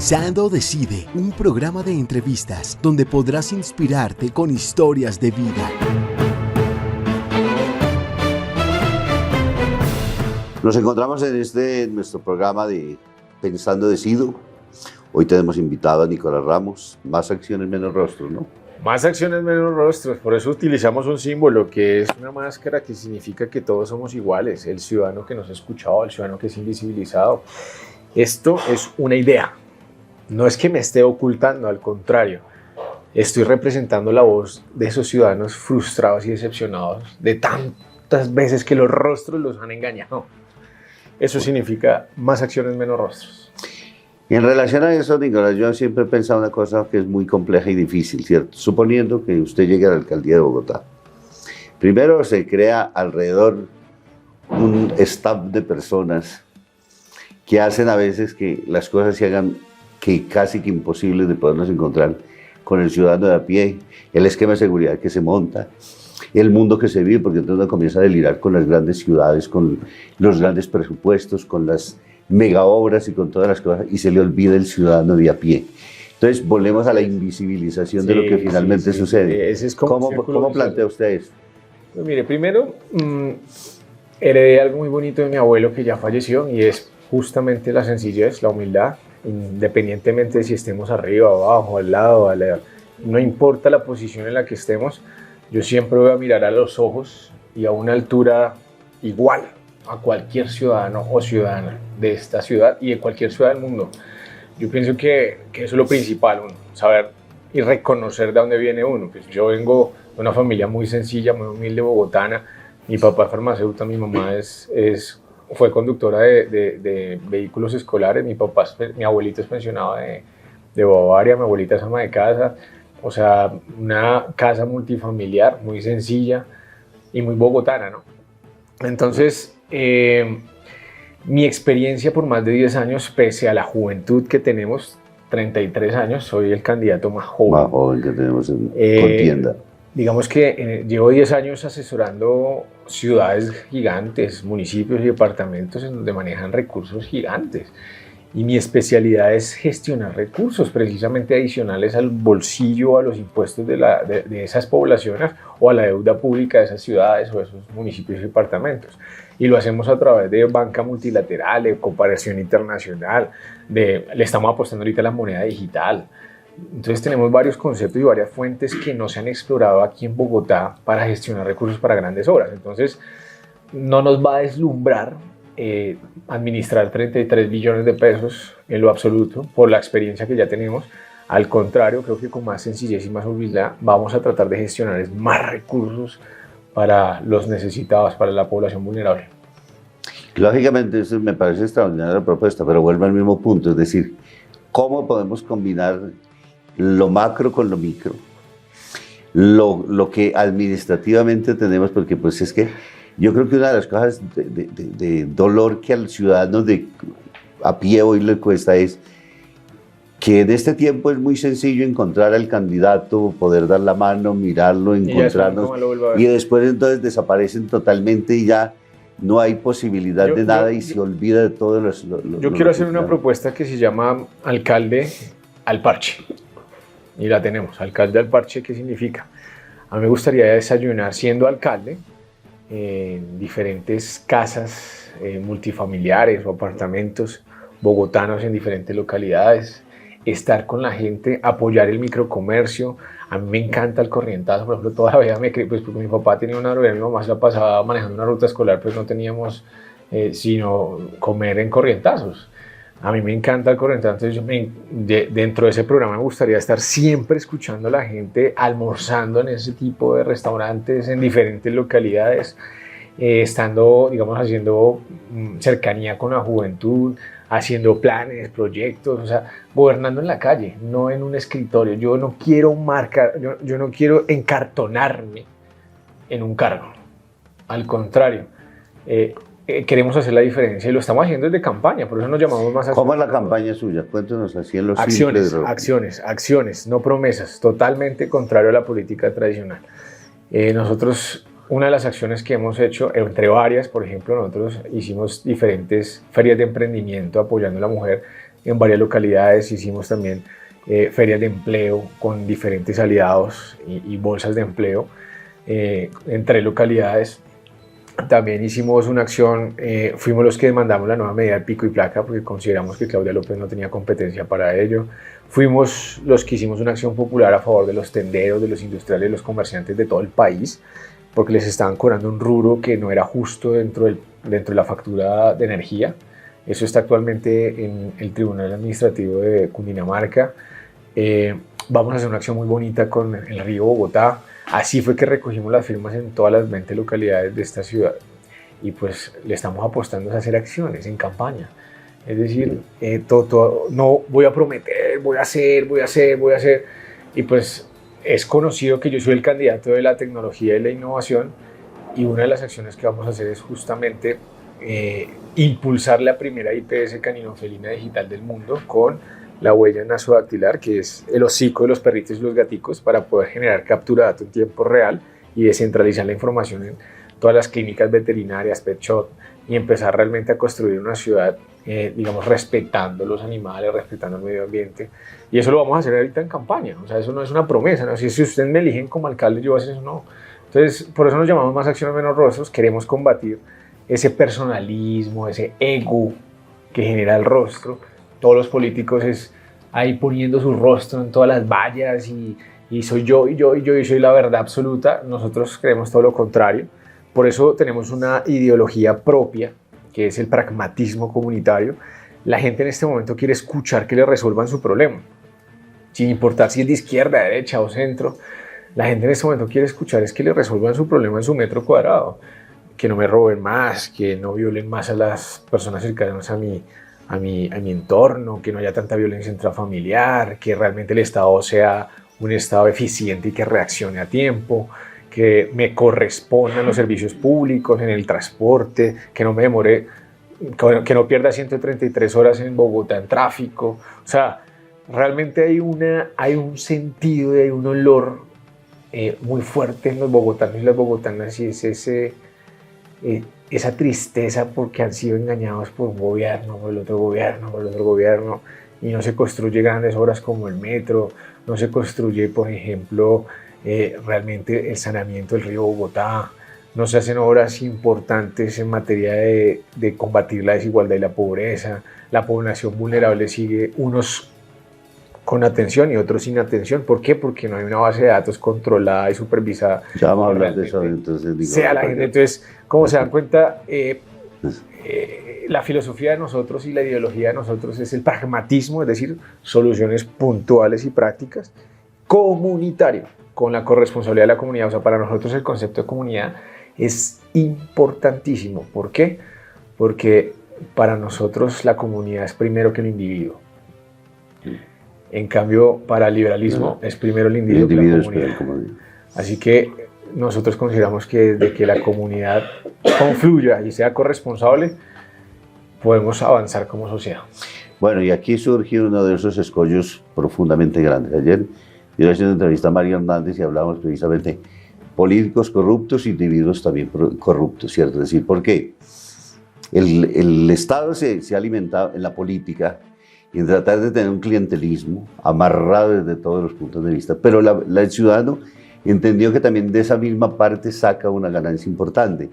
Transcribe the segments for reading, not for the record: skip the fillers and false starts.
Pensando Decide, un programa de entrevistas donde podrás inspirarte con historias de vida. Nos encontramos en nuestro programa de Pensando Decido. Hoy tenemos invitado a Nicolás Ramos. Más acciones, menos rostros, ¿no? Más acciones, menos rostros. Por eso utilizamos un símbolo que es una máscara que significa que todos somos iguales. El ciudadano que nos ha escuchado, el ciudadano que es invisibilizado. Esto es una idea. No es que me esté ocultando, al contrario. Estoy representando la voz de esos ciudadanos frustrados y decepcionados de tantas veces que los rostros los han engañado. Eso significa más acciones, menos rostros. Y en relación a eso, Nicolás, yo siempre he pensado una cosa que es muy compleja y difícil, ¿cierto? Suponiendo que usted llegue a la alcaldía de Bogotá. Primero se crea alrededor un staff de personas que hacen a veces que las cosas se hagan que casi que imposibles de podernos encontrar con el ciudadano de a pie, el esquema de seguridad que se monta, el mundo que se vive, porque entonces uno comienza a delirar con las grandes ciudades, con los grandes presupuestos, con las mega obras y con todas las cosas, y se le olvida el ciudadano de a pie. Entonces volvemos a la invisibilización de lo que finalmente sucede. Ese es como ¿Cómo plantea usted esto? Pues mire, primero heredé algo muy bonito de mi abuelo que ya falleció, y es justamente la sencillez, la humildad, independientemente de si estemos arriba, abajo, al lado, no importa la posición en la que estemos, yo siempre voy a mirar a los ojos y a una altura igual a cualquier ciudadano o ciudadana de esta ciudad y de cualquier ciudad del mundo. Yo pienso que eso es lo principal, uno, saber y reconocer de dónde viene uno. Pues yo vengo de una familia muy sencilla, muy humilde, bogotana. Mi papá es farmacéutico, mi mamá fue conductora de vehículos escolares, mi abuelito es pensionado de Bavaria, mi abuelita es ama de casa. O sea, una casa multifamiliar muy sencilla y muy bogotana, ¿no? Entonces, mi experiencia por más de 10 años, pese a la juventud que tenemos, 33 años, soy el candidato más joven. Más joven que tenemos en contienda. Digamos que llevo 10 años asesorando ciudades gigantes, municipios y departamentos en donde manejan recursos gigantes. Y mi especialidad es gestionar recursos precisamente adicionales al bolsillo, a los impuestos de esas poblaciones o a la deuda pública de esas ciudades o esos municipios y departamentos. Y lo hacemos a través de banca multilateral, de cooperación internacional, le estamos apostando ahorita a la moneda digital. Entonces tenemos varios conceptos y varias fuentes que no se han explorado aquí en Bogotá para gestionar recursos para grandes obras. Entonces no nos va a deslumbrar administrar 33 billones de pesos en lo absoluto por la experiencia que ya tenemos. Al contrario, creo que con más sencillez y más humildad vamos a tratar de gestionar más recursos para los necesitados, para la población vulnerable. Lógicamente, eso me parece extraordinaria la propuesta, pero vuelvo al mismo punto, es decir, ¿cómo podemos combinar lo macro con lo micro? Lo que administrativamente tenemos, porque pues es que yo creo que una de las cosas de dolor que al ciudadano a pie hoy le cuesta es que en este tiempo es muy sencillo encontrar al candidato, poder dar la mano, mirarlo, encontrarnos, y después entonces desaparecen totalmente y ya no hay posibilidad de nada y se olvida de todo Yo quiero hacer una propuesta que se llama Alcalde al Parche, y la tenemos. Alcalde al Parche, ¿qué significa? A mí me gustaría desayunar siendo alcalde en diferentes casas multifamiliares o apartamentos bogotanos en diferentes localidades, estar con la gente, apoyar el microcomercio. A mí me encanta el corrientazo, por ejemplo, toda la vida pues porque mi papá tenía una rueda, mi mamá se la pasaba manejando una ruta escolar, pues no teníamos sino comer en corrientazos. A mí me encanta el corrientazo, entonces dentro de ese programa me gustaría estar siempre escuchando a la gente, almorzando en ese tipo de restaurantes en diferentes localidades, estando, digamos, haciendo cercanía con la juventud, haciendo planes, proyectos, o sea, gobernando en la calle, no en un escritorio. Yo no quiero yo no quiero encartonarme en un cargo. Al contrario, queremos hacer la diferencia y lo estamos haciendo desde campaña, por eso nos llamamos más. ¿Cómo es la campaña suya? Cuéntanos así en los acciones, no promesas, totalmente contrario a la política tradicional. Nosotros, una de las acciones que hemos hecho, entre varias, por ejemplo, nosotros hicimos diferentes ferias de emprendimiento apoyando a la mujer en varias localidades, hicimos también ferias de empleo con diferentes aliados y bolsas de empleo en 3 localidades. También hicimos una acción, fuimos los que demandamos la nueva medida de pico y placa porque consideramos que Claudia López no tenía competencia para ello. Fuimos los que hicimos una acción popular a favor de los tenderos, de los industriales, de los comerciantes de todo el país, porque les estaban cobrando un rubro que no era justo dentro de la factura de energía. Eso está actualmente en el Tribunal Administrativo de Cundinamarca. Vamos a hacer una acción muy bonita con el río Bogotá. Así fue que recogimos las firmas en todas las 20 localidades de esta ciudad y pues le estamos apostando a hacer acciones en campaña. Es decir, no voy a prometer, voy a hacer y pues es conocido que yo soy el candidato de la tecnología y la innovación y una de las acciones que vamos a hacer es justamente impulsar la primera IPS caninofelina digital del mundo con la huella nasodactilar, que es el hocico de los perritos y los gaticos, para poder generar captura de datos en tiempo real y descentralizar la información en todas las clínicas veterinarias, pet shop, y empezar realmente a construir una ciudad, digamos, respetando los animales, respetando el medio ambiente. Y eso lo vamos a hacer ahorita en campaña. O sea, eso no es una promesa, ¿no? Si ustedes me eligen como alcalde, yo voy a hacer eso, no. Entonces, por eso nos llamamos Más Acción Menos Rostros. Queremos combatir ese personalismo, ese ego que genera el rostro. Todos los políticos es ahí poniendo su rostro en todas las vallas y soy yo y soy la verdad absoluta. Nosotros creemos todo lo contrario. Por eso tenemos una ideología propia, que es el pragmatismo comunitario. La gente en este momento quiere escuchar que le resuelvan su problema, sin importar si es de izquierda, derecha o centro. La gente en este momento quiere escuchar es que le resuelvan su problema en su metro cuadrado, que no me roben más, que no violen más a las personas cercanas a mi entorno, que no haya tanta violencia intrafamiliar, que realmente el Estado sea un Estado eficiente y que reaccione a tiempo, que me correspondan los servicios públicos en el transporte, que no me demore, que no pierda 133 horas en Bogotá en tráfico. O sea, realmente hay un sentido y hay un olor muy fuerte en los bogotanos y las bogotanas, y es esa tristeza porque han sido engañados por un gobierno, por el otro gobierno, y no se construye grandes obras como el metro, no se construye, por ejemplo, realmente el saneamiento del río Bogotá, no se hacen obras importantes en materia de combatir la desigualdad y la pobreza. La población vulnerable sigue unos con atención y otros sin atención. ¿Por qué? Porque no hay una base de datos controlada y supervisada. Ya vamos a hablar de eso, entonces. Sea la gente. Entonces, como se dan cuenta, la filosofía de nosotros y la ideología de nosotros es el pragmatismo, es decir, soluciones puntuales y prácticas, comunitario, con la corresponsabilidad de la comunidad. O sea, para nosotros el concepto de comunidad es importantísimo. ¿Por qué? Porque para nosotros la comunidad es primero que el individuo. En cambio, para el liberalismo es primero el individuo que la comunidad. Así que nosotros consideramos que desde que la comunidad confluya y sea corresponsable, podemos avanzar como sociedad. Bueno, y aquí surge uno de esos escollos profundamente grandes. Ayer yo hice una entrevista a Mario Hernández y hablamos precisamente de políticos corruptos, individuos también corruptos, ¿cierto? Es decir, ¿por qué? El Estado se ha alimentado en la política y en tratar de tener un clientelismo amarrado desde todos los puntos de vista, pero el ciudadano entendió que también de esa misma parte saca una ganancia importante.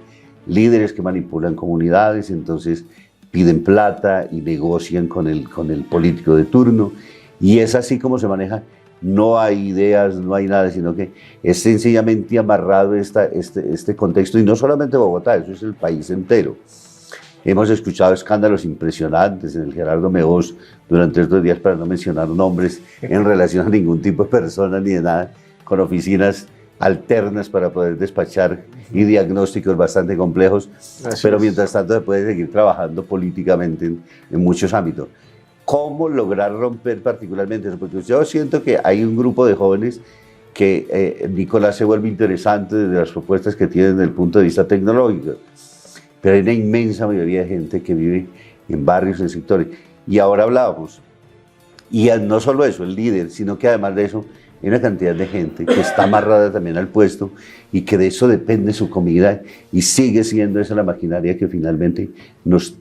Líderes que manipulan comunidades, entonces piden plata y negocian con el político de turno, y es así como se maneja. No hay ideas, no hay nada, sino que es sencillamente amarrado este contexto, y no solamente Bogotá, eso es el país entero. Hemos escuchado escándalos impresionantes en el Gerardo Meós durante estos días, para no mencionar nombres, en relación a ningún tipo de persona ni de nada, con oficinas alternas para poder despachar y diagnósticos bastante complejos, pero mientras tanto se puede seguir trabajando políticamente en muchos ámbitos. ¿Cómo lograr romper particularmente eso? Porque yo siento que hay un grupo de jóvenes que Nicolás se vuelve interesante desde las propuestas que tienen desde el punto de vista tecnológico, pero hay una inmensa mayoría de gente que vive en barrios, en sectores. Y ahora hablábamos, y no solo eso, el líder, sino que además de eso, hay una cantidad de gente que está amarrada también al puesto y que de eso depende su comida, y sigue siendo esa la maquinaria que finalmente nos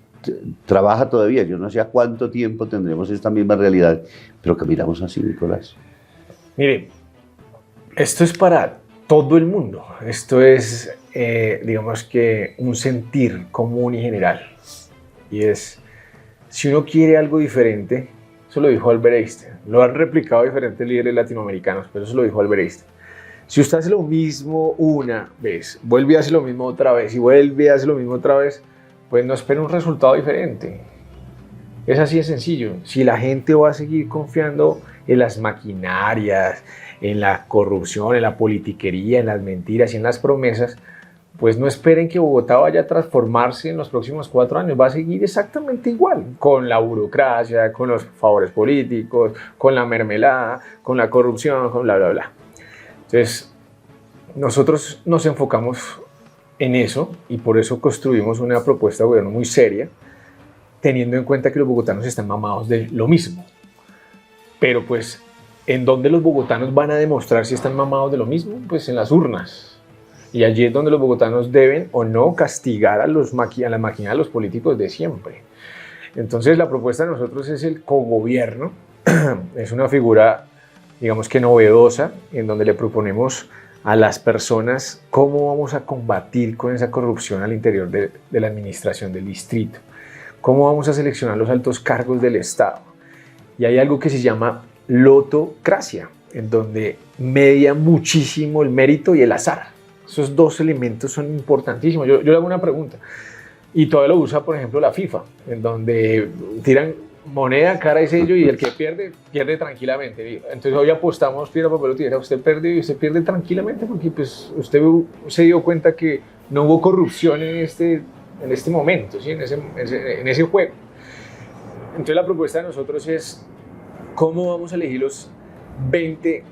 trabaja todavía. Yo no sé a cuánto tiempo tendremos esta misma realidad, pero caminamos así, Nicolás. Mire, esto es para todo el mundo. Esto es, digamos que, un sentir común y general. Y es, si uno quiere algo diferente, eso lo dijo Albert Einstein. Lo han replicado diferentes líderes latinoamericanos, pero eso lo dijo Albert Einstein. Si usted hace lo mismo una vez, vuelve y hace lo mismo otra vez, y vuelve y hace lo mismo otra vez, pues no espera un resultado diferente. Es así de sencillo. Si la gente va a seguir confiando en las maquinarias, en la corrupción, en la politiquería, en las mentiras y en las promesas, pues no esperen que Bogotá vaya a transformarse en los próximos 4 años. Va a seguir exactamente igual, con la burocracia, con los favores políticos, con la mermelada, con la corrupción, con bla, bla, bla. Entonces, nosotros nos enfocamos en eso y por eso construimos una propuesta de gobierno muy seria, teniendo en cuenta que los bogotanos están mamados de lo mismo. Pero pues, ¿en dónde los bogotanos van a demostrar si están mamados de lo mismo? Pues en las urnas. Y allí es donde los bogotanos deben o no castigar a la máquina de los políticos de siempre. Entonces la propuesta de nosotros es el cogobierno. Es una figura, digamos que novedosa, en donde le proponemos a las personas cómo vamos a combatir con esa corrupción al interior de la administración del distrito. Cómo vamos a seleccionar los altos cargos del Estado. Y hay algo que se llama lotocracia, en donde media muchísimo el mérito y el azar. Esos 2 elementos son importantísimos. Yo le hago una pregunta, y todavía lo usa, por ejemplo, la FIFA, en donde tiran moneda, cara y sello, y el que pierde, pierde tranquilamente. Entonces hoy apostamos piedra, papel o tijera. Usted pierde y usted pierde tranquilamente, porque pues, usted se dio cuenta que no hubo corrupción en este momento, ¿sí? en ese juego. Entonces la propuesta de nosotros es cómo vamos a elegir los 20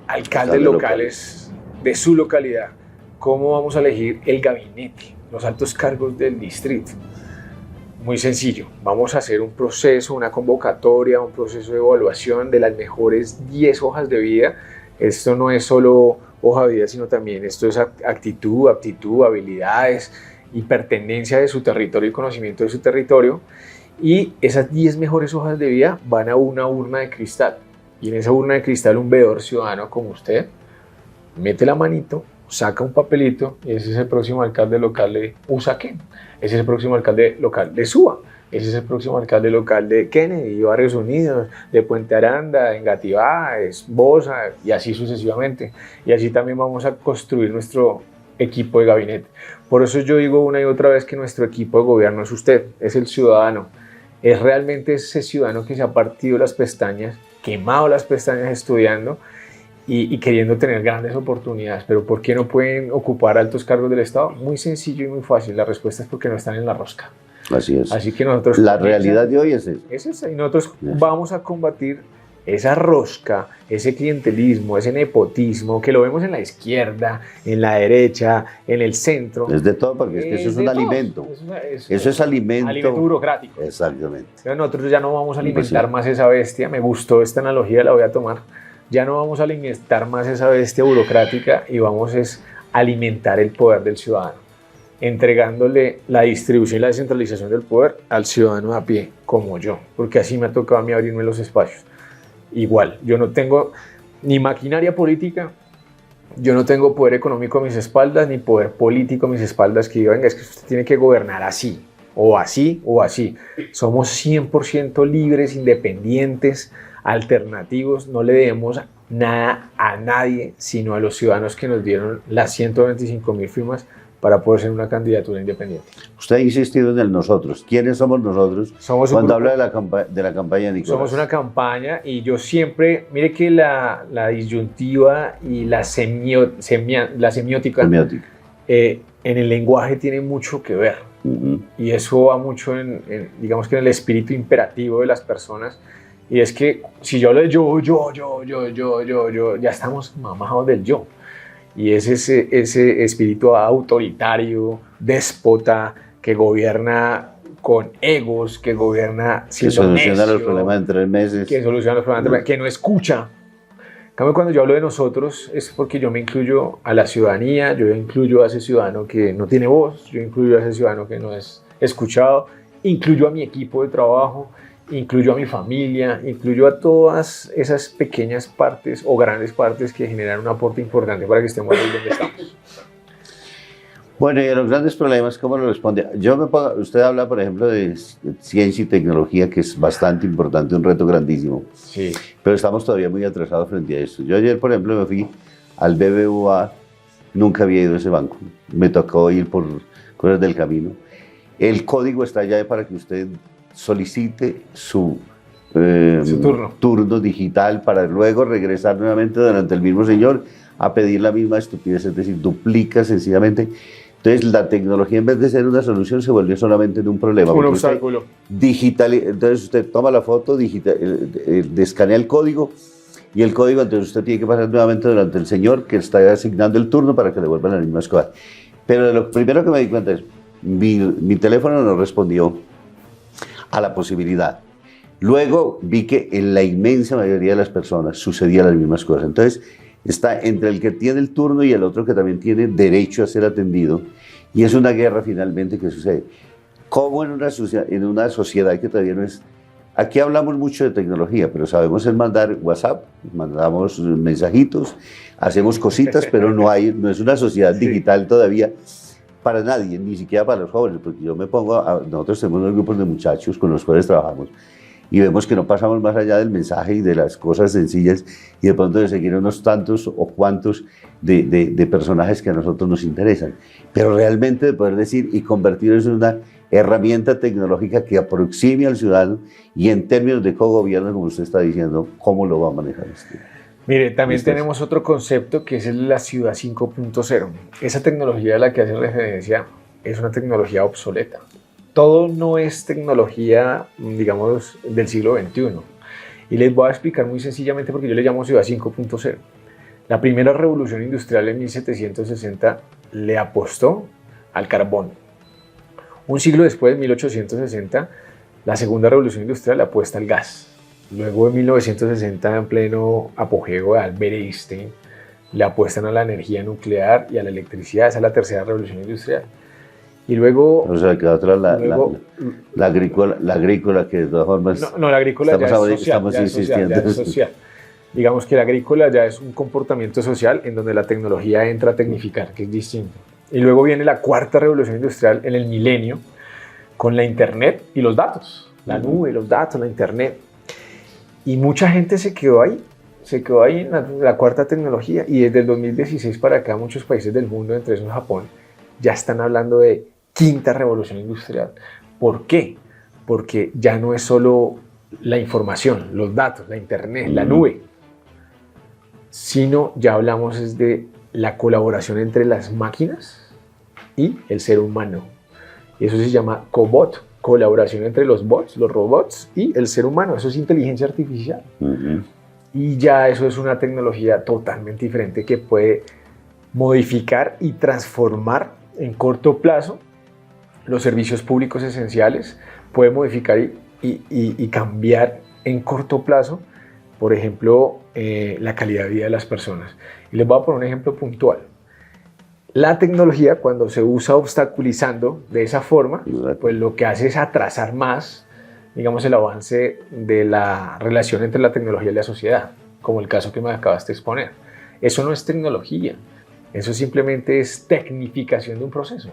alcaldes locales de su localidad. ¿Cómo vamos a elegir el gabinete, los altos cargos del distrito? Muy sencillo, vamos a hacer un proceso, una convocatoria, un proceso de evaluación de las mejores 10 hojas de vida. Esto no es solo hoja de vida, sino también esto es actitud, aptitud, habilidades y pertenencia de su territorio y conocimiento de su territorio. Y esas 10 mejores hojas de vida van a una urna de cristal. Y en esa urna de cristal un veedor ciudadano como usted mete la manito, saca un papelito y ese es el próximo alcalde local de Usaquén, ese es el próximo alcalde local de Suba, ese es el próximo alcalde local de Kennedy, Barrios Unidos, de Puente Aranda, Engativá, Bosa y así sucesivamente. Y así también vamos a construir nuestro equipo de gabinete. Por eso yo digo una y otra vez que nuestro equipo de gobierno es usted, es el ciudadano. Es realmente ese ciudadano que se ha partido las pestañas, quemado las pestañas estudiando y queriendo tener grandes oportunidades. Pero ¿por qué no pueden ocupar altos cargos del Estado? Muy sencillo y muy fácil. La respuesta es porque no están en la rosca. Así es. Así que nosotros... La realidad de hoy es esa. Es esa. Y nosotros vamos a combatir esa rosca, ese clientelismo, ese nepotismo, que lo vemos en la izquierda, en la derecha, en el centro. Es de todo, porque es que eso es un alimento. Eso es alimento. Alimento burocrático. Exactamente. Pero nosotros ya no vamos a alimentar más esa bestia. Me gustó esta analogía, la voy a tomar. Ya no vamos a alimentar más esa bestia burocrática y vamos a alimentar el poder del ciudadano, entregándole la distribución y la descentralización del poder al ciudadano a pie, como yo, porque así me ha tocado a mí abrirme los espacios. Igual, yo no tengo ni maquinaria política, yo no tengo poder económico a mis espaldas, ni poder político a mis espaldas que diga, venga, es que usted tiene que gobernar así, o así, o así. Somos 100% libres, independientes, alternativos, no le debemos nada a nadie, sino a los ciudadanos que nos dieron las 125.000 firmas para poder ser una candidatura independiente. Usted ha insistido en el nosotros. ¿Quiénes somos nosotros? Somos cuando habla de la campaña de Nicolás. Somos una campaña y yo siempre, mire que la disyuntiva y la semiótica en el lenguaje tiene mucho que ver. Y eso va mucho digamos que en el espíritu imperativo de las personas. Y es que si yo hablo de yo, ya estamos mamados del yo. Y es ese espíritu autoritario, déspota, que gobierna con egos, que gobierna siendo que soluciona necio, los problemas en 3 meses. Que soluciona los problemas en 3 meses, que no escucha. En cambio, cuando yo hablo de nosotros, es porque yo me incluyo a la ciudadanía, yo incluyo a ese ciudadano que no tiene voz, yo incluyo a ese ciudadano que no es escuchado, incluyo a mi equipo de trabajo, incluyo a mi familia, incluyo a todas esas pequeñas partes o grandes partes que generan un aporte importante para que estemos ahí donde estamos. Bueno, y a los grandes problemas, ¿cómo lo responde? Usted habla, por ejemplo, de ciencia y tecnología, que es bastante importante, un reto grandísimo. Sí. Pero estamos todavía muy atrasados frente a esto. Yo ayer, por ejemplo, me fui al BBVA, nunca había ido a ese banco. Me tocó ir por cosas del camino. El código está allá para que usted solicite su turno digital para luego regresar nuevamente delante del mismo señor a pedir la misma estupidez, es decir, duplica sencillamente. Entonces la tecnología, en vez de ser una solución, se volvió solamente un problema. Un obstáculo. Entonces usted toma la foto, escanea el código, y el código, entonces usted tiene que pasar nuevamente delante del señor que está asignando el turno para que le devuelvan las mismas cosas. Pero lo primero que me di cuenta es, mi teléfono no respondió a la posibilidad. Luego vi que en la inmensa mayoría de las personas sucedían las mismas cosas. Entonces está entre el que tiene el turno y el otro que también tiene derecho a ser atendido, y es una guerra finalmente que sucede. ¿Cómo en una sociedad que todavía no es... Aquí hablamos mucho de tecnología, pero sabemos es mandar WhatsApp, mandamos mensajitos, hacemos cositas, pero no es una sociedad digital todavía para nadie, ni siquiera para los jóvenes, porque nosotros tenemos unos grupos de muchachos con los cuales trabajamos y vemos que no pasamos más allá del mensaje y de las cosas sencillas, y de pronto de seguir unos tantos o cuantos de personajes que a nosotros nos interesan, pero realmente de poder decir y convertir eso en una herramienta tecnológica que aproxime al ciudadano, y en términos de cogobierno, como usted está diciendo, ¿cómo lo va a manejar usted? Mire, también tenemos otro concepto que es la ciudad 5.0. Esa tecnología a la que hacen referencia es una tecnología obsoleta. Todo no es tecnología, digamos, del siglo XXI. Y les voy a explicar muy sencillamente porque yo le llamo ciudad 5.0. La primera revolución industrial en 1760 le apostó al carbón. Un siglo después, en 1860, la segunda revolución industrial le apuesta al gas. Luego, en 1960, en pleno apogeo de Albert Einstein, le apuestan a la energía nuclear y a la electricidad. Esa es la tercera revolución industrial. Y luego... O sea, que otra la agrícola, que de todas formas... No, la agrícola estamos insistiendo. Ya es social. Digamos que la agrícola ya es un comportamiento social en donde la tecnología entra a tecnificar, que es distinto. Y luego viene la cuarta revolución industrial en el milenio, con la internet y los datos. La nube, los datos, la internet. Y mucha gente se quedó ahí en la cuarta tecnología. Y desde el 2016 para acá, muchos países del mundo, entre esos Japón, ya están hablando de quinta revolución industrial. ¿Por qué? Porque ya no es solo la información, los datos, la internet, la nube, sino ya hablamos es de la colaboración entre las máquinas y el ser humano. Y eso se llama cobot, colaboración entre los bots, los robots y el ser humano. Eso es inteligencia artificial. Y ya eso es una tecnología totalmente diferente que puede modificar y transformar en corto plazo los servicios públicos esenciales, puede modificar y cambiar en corto plazo, por ejemplo, la calidad de vida de las personas. Y les voy a poner un ejemplo puntual. La tecnología, cuando se usa obstaculizando de esa forma, pues lo que hace es atrasar más, digamos, el avance de la relación entre la tecnología y la sociedad, como el caso que me acabaste de exponer. Eso no es tecnología, eso simplemente es tecnificación de un proceso.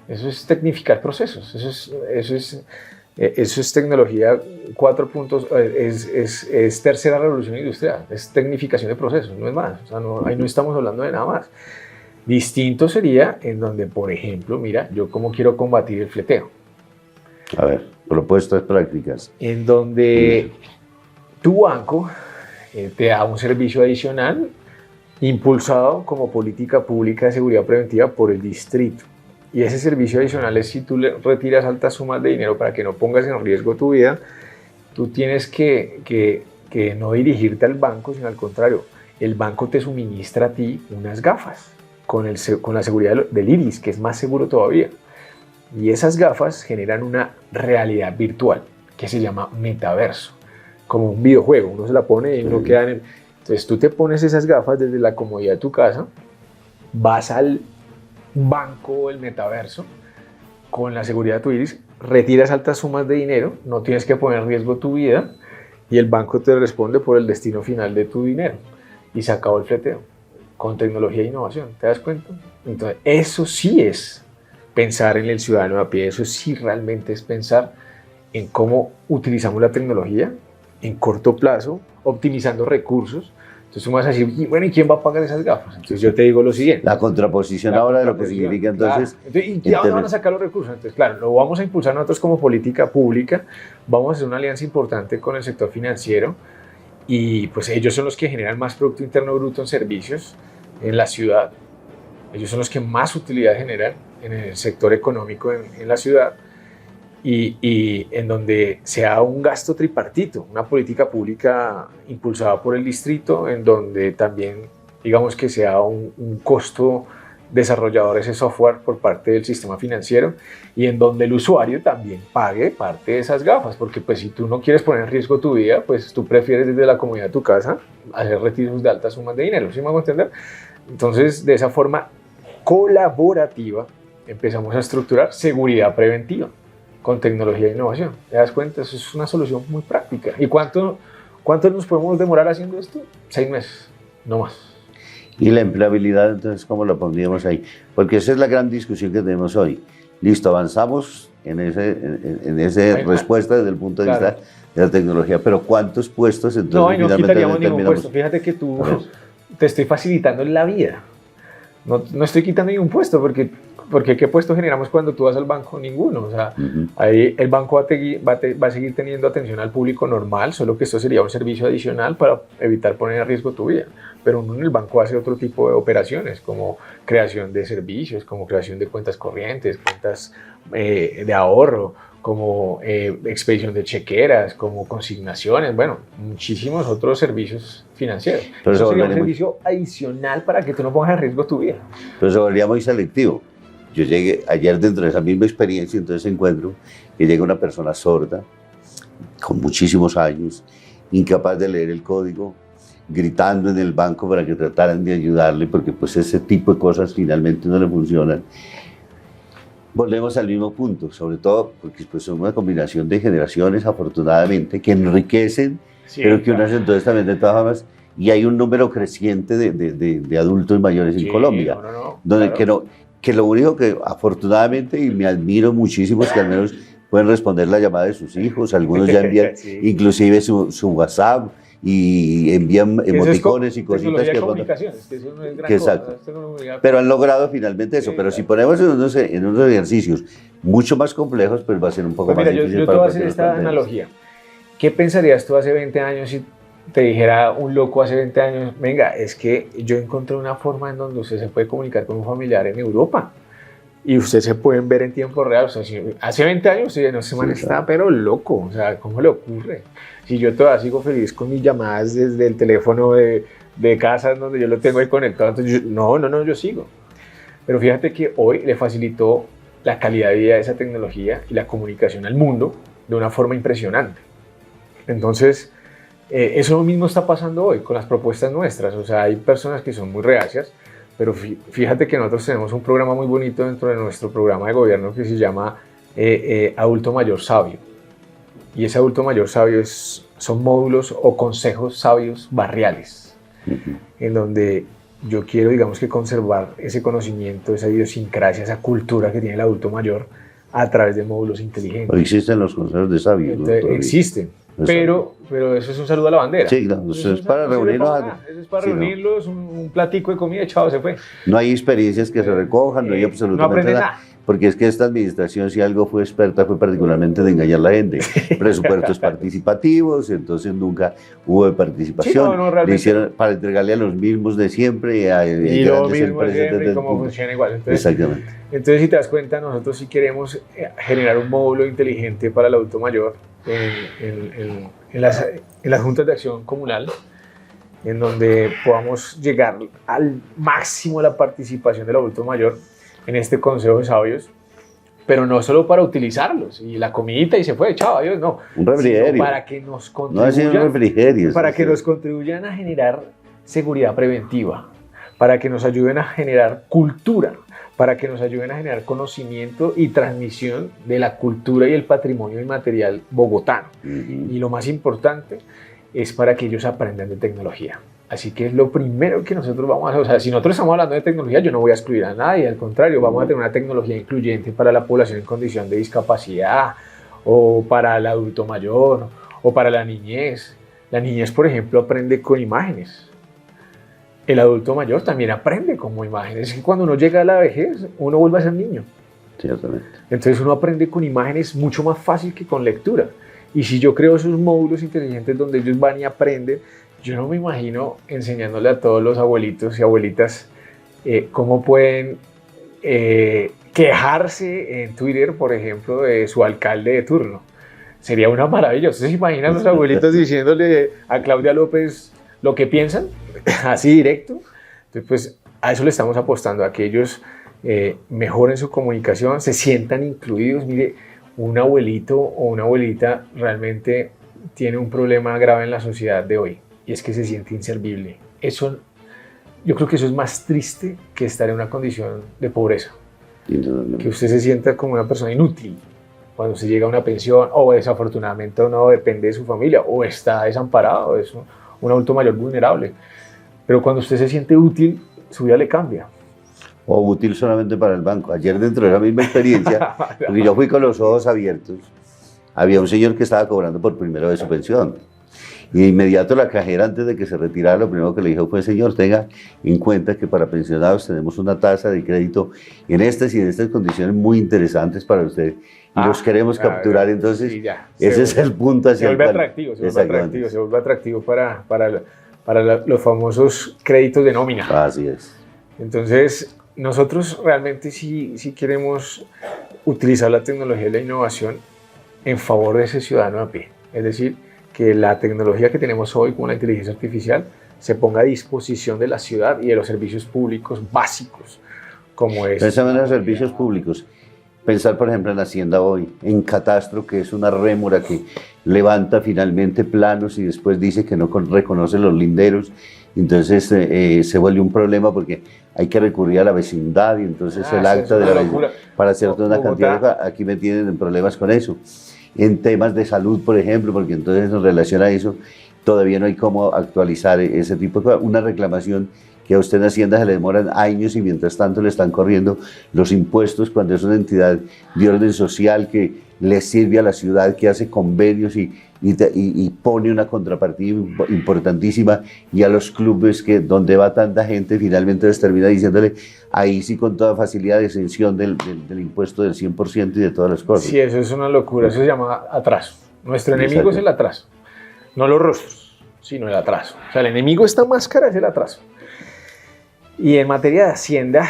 Eso es tecnificar procesos, eso es tecnología 4 puntos, es tercera revolución industrial, es tecnificación de procesos, no es más. O sea, ahí no estamos hablando de nada más. Distinto sería en donde, por ejemplo, mira, yo cómo quiero combatir el fleteo. A ver, propuestas prácticas. En donde tu banco te da un servicio adicional impulsado como política pública de seguridad preventiva por el distrito. Y ese servicio adicional es si tú le retiras altas sumas de dinero para que no pongas en riesgo tu vida, tú tienes que no dirigirte al banco, sino al contrario, el banco te suministra a ti unas gafas con la seguridad del iris, que es más seguro todavía. Y esas gafas generan una realidad virtual que se llama metaverso, como un videojuego. Uno se la pone y uno queda en el... Entonces tú te pones esas gafas desde la comodidad de tu casa, vas al banco o el metaverso con la seguridad de tu iris, retiras altas sumas de dinero, no tienes que poner en riesgo tu vida y el banco te responde por el destino final de tu dinero. Y se acabó el fleteo, con tecnología e innovación, ¿te das cuenta? Entonces, eso sí es pensar en el ciudadano a pie, eso sí realmente es pensar en cómo utilizamos la tecnología en corto plazo, optimizando recursos. Entonces tú me vas a decir, bueno, ¿y quién va a pagar esas gafas? Entonces yo te digo lo siguiente. La contraposición ahora de lo que significa entonces... Claro. ¿Y de dónde van a sacar los recursos? Entonces, claro, lo vamos a impulsar nosotros como política pública, vamos a hacer una alianza importante con el sector financiero y pues ellos son los que generan más Producto Interno Bruto en servicios en la ciudad. Ellos son los que más utilidad generan en el sector económico en la ciudad. Y en donde sea un gasto tripartito, una política pública impulsada por el distrito, en donde también, digamos que sea un costo desarrollador ese software por parte del sistema financiero y en donde el usuario también pague parte de esas gafas, porque pues si tú no quieres poner en riesgo tu vida, pues tú prefieres desde la comodidad de tu casa hacer retiros de altas sumas de dinero, ¿sí me hago entender? Entonces, de esa forma colaborativa empezamos a estructurar seguridad preventiva con tecnología e innovación. ¿Te das cuenta? Eso es una solución muy práctica. ¿Y cuánto nos podemos demorar haciendo esto? 6 meses, no más. Y la empleabilidad, entonces, ¿cómo la pondríamos ahí? Porque esa es la gran discusión que tenemos hoy. Listo, avanzamos en esa respuesta desde el punto de vista de la tecnología, pero ¿cuántos puestos entonces no, y no quitaríamos ningún puesto. Fíjate que tú te estoy facilitando la vida. No estoy quitando ningún puesto, porque ¿qué puesto generamos cuando tú vas al banco? Ninguno. O sea, ahí el banco va a seguir teniendo atención al público normal, solo que esto sería un servicio adicional para evitar poner en riesgo tu vida. Pero uno en el banco hace otro tipo de operaciones, como creación de servicios, como creación de cuentas corrientes, cuentas de ahorro, como expedición de chequeras, como consignaciones, bueno, muchísimos otros servicios financieros. Pero eso sería un servicio adicional para que tú no pongas en riesgo tu vida. Pero se volvería muy selectivo. Yo llegué ayer dentro de esa misma experiencia, entonces encuentro que llega una persona sorda, con muchísimos años, incapaz de leer el código, gritando en el banco para que trataran de ayudarle, porque pues ese tipo de cosas finalmente no le funcionan. Volvemos al mismo punto, sobre todo porque pues son una combinación de generaciones, afortunadamente, que enriquecen, sí, pero que unas entonces también de todas formas, y hay un número creciente de adultos mayores en Colombia, donde claro, que lo único que afortunadamente, y me admiro muchísimo, es que al menos pueden responder la llamada de sus hijos, algunos ya envían sí, inclusive su WhatsApp, y envían emoticones y cositas que comunicaciones, que eso no es gran exacto. Cosa, pero han logrado finalmente eso. Sí, pero si ponemos en unos ejercicios mucho más complejos, pues va a ser un poco más difícil. Yo te voy a hacer esta analogía. ¿Qué pensarías tú hace 20 años si te dijera un loco hace 20 años, venga, es que yo encontré una forma en donde usted se puede comunicar con un familiar en Europa y usted se pueden ver en tiempo real? O sea, si hace 20 años usted no se está pero loco, o sea, ¿cómo le ocurre? Si yo todavía sigo feliz con mis llamadas desde el teléfono de casa donde yo lo tengo ahí conectado, entonces yo sigo. Pero fíjate que hoy le facilitó la calidad de vida de esa tecnología y la comunicación al mundo de una forma impresionante. Entonces, eso mismo está pasando hoy con las propuestas nuestras. O sea, hay personas que son muy reacias, pero fíjate que nosotros tenemos un programa muy bonito dentro de nuestro programa de gobierno que se llama Adulto Mayor Sabio. Y ese adulto mayor sabio son módulos o consejos sabios barriales, en donde yo quiero, digamos, que conservar ese conocimiento, esa idiosincrasia, esa cultura que tiene el adulto mayor a través de módulos inteligentes. Pero existen los consejos de sabios. Entonces, existen, pero eso es un saludo a la bandera. Sí, claro, eso es para reunirlos. Eso es para reunirlos, un platico de comida y chao, se fue. No hay experiencias que se recojan, no hay absolutamente nada. Porque es que esta administración, si algo fue experta, fue particularmente de engañar a la gente. Presupuestos participativos, entonces nunca hubo de participación. Sí, le hicieron para entregarle a los mismos de siempre y lo mismo de siempre, cómo funciona igual. Entonces, exactamente. Entonces, si te das cuenta, nosotros sí queremos generar un módulo inteligente para el adulto mayor en las juntas de acción comunal, en donde podamos llegar al máximo la participación del adulto mayor en este consejo de sabios, pero no solo para utilizarlos y la comidita y se fue, chao, adiós, no. Un refrigerio. Sino para que nos contribuyan, nos contribuyan a generar seguridad preventiva, para que nos ayuden a generar cultura, para que nos ayuden a generar conocimiento y transmisión de la cultura y el patrimonio inmaterial bogotano. Y lo más importante es para que ellos aprendan de tecnología. Así que es lo primero que nosotros vamos a hacer. O sea, si nosotros estamos hablando de tecnología, yo no voy a excluir a nadie, al contrario, vamos a tener una tecnología incluyente para la población en condición de discapacidad, o para el adulto mayor, o para la niñez. La niñez, por ejemplo, aprende con imágenes. El adulto mayor también aprende como imágenes. Es que cuando uno llega a la vejez, uno vuelve a ser niño. Ciertamente. Entonces uno aprende con imágenes mucho más fácil que con lectura. Y si yo creo esos módulos inteligentes donde ellos van y aprenden, yo no me imagino enseñándole a todos los abuelitos y abuelitas cómo pueden quejarse en Twitter, por ejemplo, de su alcalde de turno. Sería una maravilla. ¿Ustedes se imaginan los abuelitos diciéndole a Claudia López lo que piensan? Así directo. Entonces, pues a eso le estamos apostando, a que ellos mejoren su comunicación, se sientan incluidos. Mire, un abuelito o una abuelita realmente tiene un problema grave en la sociedad de hoy, y es que se siente inservible. Eso, yo creo que eso es más triste que estar en una condición de pobreza. Que usted se sienta como una persona inútil cuando se llega a una pensión, o desafortunadamente no depende de su familia, o está desamparado, es un adulto mayor vulnerable. Pero cuando usted se siente útil, su vida le cambia. O útil solamente para el banco. Ayer, dentro de la misma experiencia, porque yo fui con los ojos abiertos, había un señor que estaba cobrando por primera vez su pensión. Y de inmediato la cajera, antes de que se retirara, lo primero que le dijo fue: señor, tenga en cuenta que para pensionados tenemos una tasa de crédito en estas y en estas condiciones muy interesantes para usted. Y los queremos capturar. Entonces, sí, ese es el punto hacia el cual... Se vuelve atractivo para los famosos créditos de nómina. Así es. Entonces, nosotros realmente sí queremos utilizar la tecnología y la innovación en favor de ese ciudadano a pie. Es decir, que la tecnología que tenemos hoy con la inteligencia artificial se ponga a disposición de la ciudad y de los servicios públicos básicos, como es... Pensando en los servicios públicos, pensar por ejemplo en Hacienda hoy, en Catastro, que es una rémora que levanta finalmente planos y después dice que no reconoce los linderos. Entonces se vuelve un problema porque hay que recurrir a la vecindad, y entonces el acta de la vecindad para hacer toda una cantidad de... Aquí me tienen en problemas con eso. En temas de salud, por ejemplo, porque entonces en relación a eso todavía no hay cómo actualizar ese tipo de cosas. Una reclamación que a usted en Hacienda se le demoran años y mientras tanto le están corriendo los impuestos cuando es una entidad de orden social que le sirve a la ciudad, que hace convenios y pone una contrapartida importantísima, y a los clubes que donde va tanta gente finalmente les termina diciéndole ahí sí con toda facilidad de exención del impuesto del 100% y de todas las cosas. Sí, eso es una locura, eso se llama atraso. Nuestro enemigo es el atraso, no los rostros, sino el atraso. O sea, el enemigo, esta máscara, es el atraso. Y en materia de Hacienda,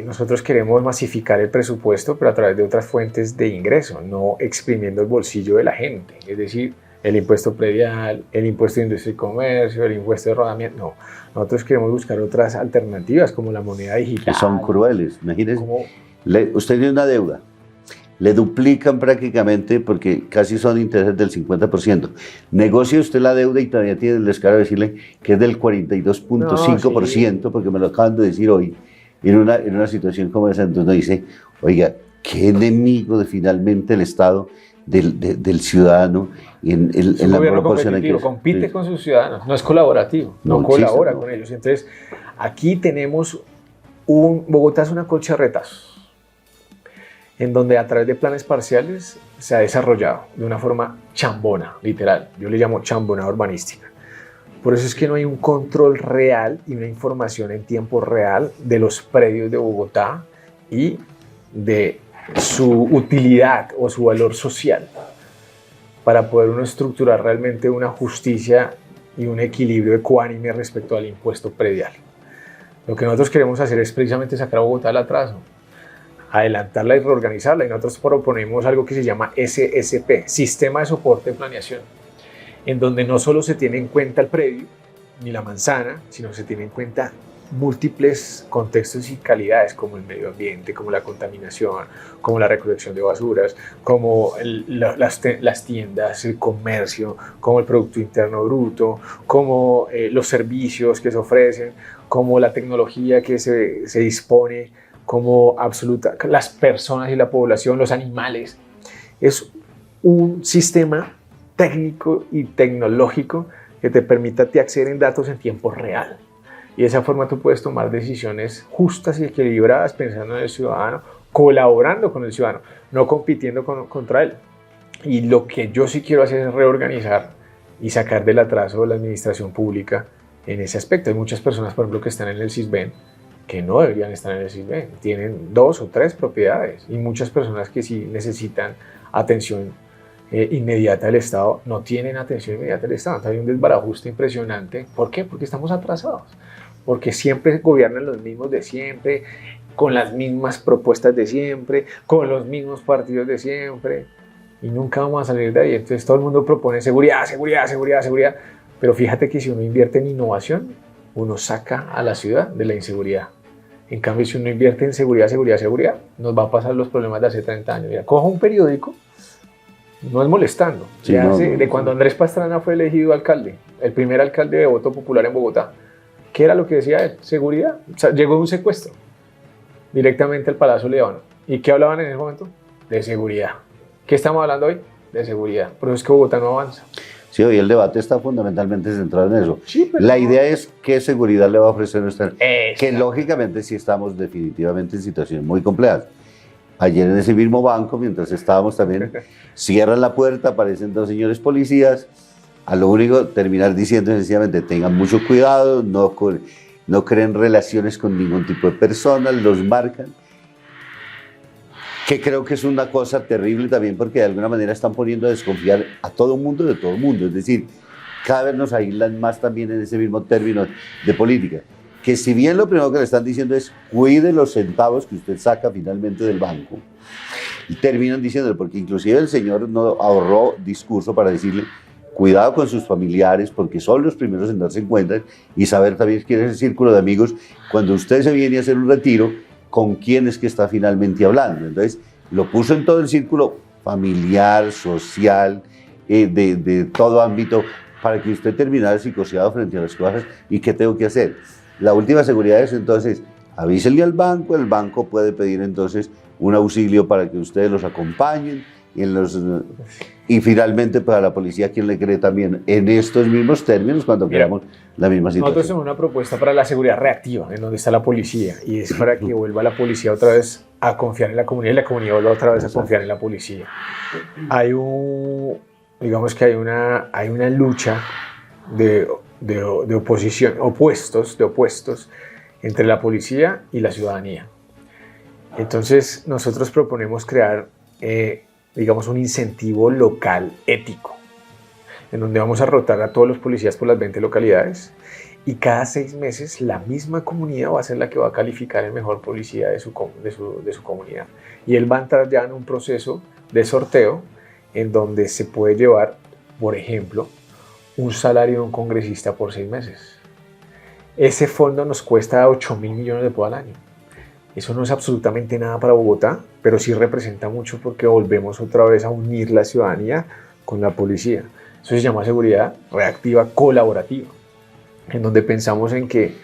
nosotros queremos masificar el presupuesto, pero a través de otras fuentes de ingreso, no exprimiendo el bolsillo de la gente. Es decir, el impuesto predial, el impuesto de industria y comercio, el impuesto de rodamiento. No, nosotros queremos buscar otras alternativas, como la moneda digital. Que son crueles. Imagínese, usted tiene una deuda, le duplican prácticamente, porque casi son intereses del 50%. Negocia usted la deuda y todavía tiene el descaro de decirle que es del 42.5%, sí, porque me lo acaban de decir hoy, en una situación como esa. Entonces uno dice, oiga, qué enemigo de finalmente el Estado del ciudadano en la proporción que compite con sus ciudadanos, no es colaborativo, no colabora con ellos. Entonces, aquí tenemos Bogotá es una colcha de retazos, en donde a través de planes parciales se ha desarrollado de una forma chambona, literal. Yo le llamo chambona urbanística. Por eso es que no hay un control real y una información en tiempo real de los predios de Bogotá y de su utilidad o su valor social, para poder uno estructurar realmente una justicia y un equilibrio ecuánime respecto al impuesto predial. Lo que nosotros queremos hacer es precisamente sacar a Bogotá del atraso, adelantarla y reorganizarla, y nosotros proponemos algo que se llama SSP, Sistema de Soporte de Planeación, en donde no solo se tiene en cuenta el predio ni la manzana, sino se tiene en cuenta múltiples contextos y calidades, como el medio ambiente, como la contaminación, como la recolección de basuras, como las tiendas, el comercio, como el Producto Interno Bruto, como los servicios que se ofrecen, como la tecnología que se dispone, como absoluta, las personas y la población, los animales. Es un sistema técnico y tecnológico que te permite acceder en datos en tiempo real. Y de esa forma tú puedes tomar decisiones justas y equilibradas pensando en el ciudadano, colaborando con el ciudadano, no compitiendo contra él. Y lo que yo sí quiero hacer es reorganizar y sacar del atraso la administración pública en ese aspecto. Hay muchas personas, por ejemplo, que están en el SISBEN que no deberían estar en el SISBEN. Tienen 2 o 3 propiedades y muchas personas que sí necesitan atención inmediata del Estado no tienen atención inmediata del Estado. Entonces hay un desbarajuste impresionante. ¿Por qué? Porque estamos atrasados. Porque siempre gobiernan los mismos de siempre, con las mismas propuestas de siempre, con los mismos partidos de siempre. Y nunca vamos a salir de ahí. Entonces todo el mundo propone seguridad, seguridad, seguridad, seguridad. Pero fíjate que si uno invierte en innovación, uno saca a la ciudad de la inseguridad. En cambio, si uno invierte en seguridad, seguridad, seguridad, nos va a pasar los problemas de hace 30 años. Mira, cojo un periódico, no es molestando, Sí, de cuando Andrés Pastrana fue elegido alcalde, el primer alcalde de voto popular en Bogotá. ¿Qué era lo que decía él? Seguridad. O sea, llegó un secuestro directamente al Palacio Líbano. ¿Y qué hablaban en ese momento? De seguridad. ¿Qué estamos hablando hoy? De seguridad. Por eso es que Bogotá no avanza. Sí, hoy el debate está fundamentalmente centrado en eso. Sí, pero La no. idea es qué seguridad le va a ofrecer nuestra... Que Exacto. lógicamente sí estamos definitivamente en situaciones muy complejas. Ayer en ese mismo banco, mientras estábamos también, cierran la puerta, aparecen 2 señores policías, a lo único terminar diciendo sencillamente tengan mucho cuidado, no creen relaciones con ningún tipo de persona, los marcan. Que creo que es una cosa terrible también porque de alguna manera están poniendo a desconfiar a todo mundo de todo mundo. Es decir, cada vez nos aíslan más también en ese mismo término de política. Que si bien lo primero que le están diciendo es cuide los centavos que usted saca finalmente del banco, y terminan diciéndolo, porque inclusive el señor no ahorró discurso para decirle cuidado con sus familiares porque son los primeros en darse cuenta y saber también quién es el círculo de amigos cuando usted se viene a hacer un retiro, con quién es que está finalmente hablando. Entonces lo puso en todo el círculo familiar, social, de todo ámbito, para que usted terminara psicoseado frente a las cosas. ¿Y qué tengo que hacer? La última seguridad es entonces, avísenle al banco, el banco puede pedir entonces un auxilio para que ustedes los acompañen, y finalmente para la policía, quien le cree también en estos mismos términos cuando creamos la misma situación. Nosotros tenemos una propuesta para la seguridad reactiva, en donde está la policía, y es para que vuelva la policía otra vez a confiar en la comunidad y la comunidad vuelva otra vez a confiar en la policía. Digamos que hay una lucha de oposición, de opuestos entre la policía y la ciudadanía. Entonces nosotros proponemos crear digamos un incentivo local ético, en donde vamos a rotar a todos los policías por las 20 localidades y cada 6 meses la misma comunidad va a ser la que va a calificar el mejor policía de su comunidad. Y él va a entrar ya en un proceso de sorteo en donde se puede llevar, por ejemplo, un salario de un congresista por 6 meses. Ese fondo nos cuesta 8.000 millones de pesos al año. Eso no es absolutamente nada para Bogotá, pero sí representa mucho porque volvemos otra vez a unir la ciudadanía con la policía. Eso se llama seguridad reactiva colaborativa, en donde pensamos en que